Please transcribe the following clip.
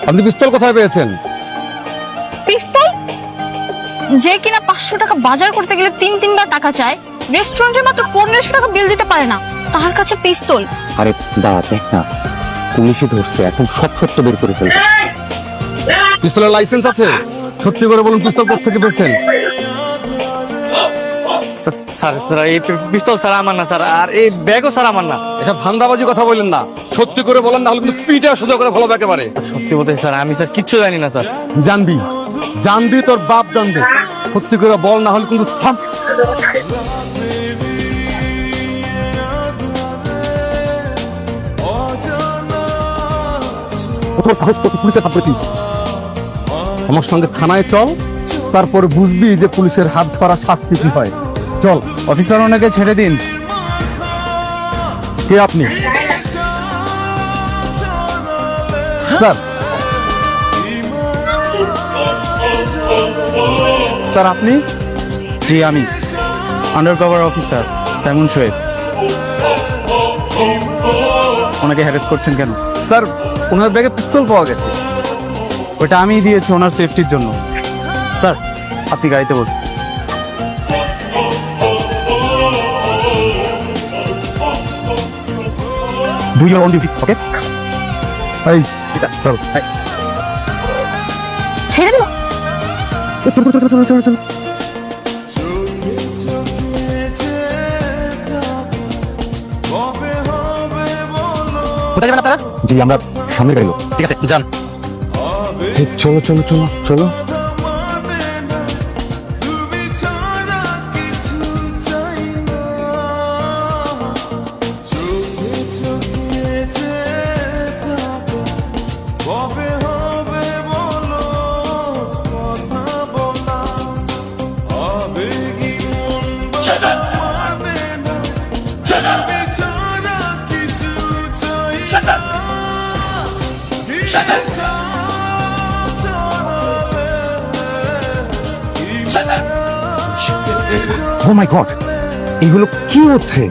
আপনি পিস্তল কোথায় পেয়েছেন? পিস্তল? যে কিনা 500 টাকা বাজার করতে গেলে 3-3 বার টাকা চায়, রেস্টুরেন্টে মাত্র 1500 টাকা বিল দিতে পারে না, তার কাছে পিস্তল? আরে দাঁড়া, দেখ না, পুলিশে ধরছে, এখন সব সত্য বের করে ফেলবে। পিস্তলের লাইসেন্স আছে? সত্যি করে বলুন, পিস্তল কোথা থেকে পেয়েছেন? স্যার এই পিস্তল স্যার আমার না স্যার, আর এই ব্যাগও স্যার আমার না। এসব ধান্দাবাজি কথা বললেন না, সত্যি করে বলেন, না হলে কিন্তু পিঠে সোজা করে ফেলাবো একেবারে। সত্যি বলতে স্যার, আমি স্যার কিচ্ছু জানি না স্যার। জানবি, জানবি তোর বাপ জানবে। সত্যি করে বল, না হলে কিন্তু থাম। তোর সাহস কত পুলিশের হাত ধরেছিস? আমার সঙ্গে থানায় চল, তারপর বুঝবি যে পুলিশের হাত ধরা শাস্তি কি হয়। চল। অফিসার, ওনাকে ছেড়ে দিন। কে আপনি? স্যার, স্যার আপনি? জি আমি under cover officer Simon Shoaib. ওনাকে হ্যারেস করছেন কেন? স্যার ওনার ব্যাগে পিস্তল পাওয়া গেছে। ওটা আমিই দিয়েছি ওনার সেফটির জন্য। স্যার আপনি গাড়িতে বসুন। Do your own duty, okay? এই, এটা, চল, এই। ছেড়ে দিল। চলো, চলো, চলো, চলো। কোথায় যাবেন আপনারা? জি, আমরা সামনে গাইলো। ঠিক আছে, যান। চলো, চলো, চলো, চলো। Oh my God! এগুলো কি হচ্ছে?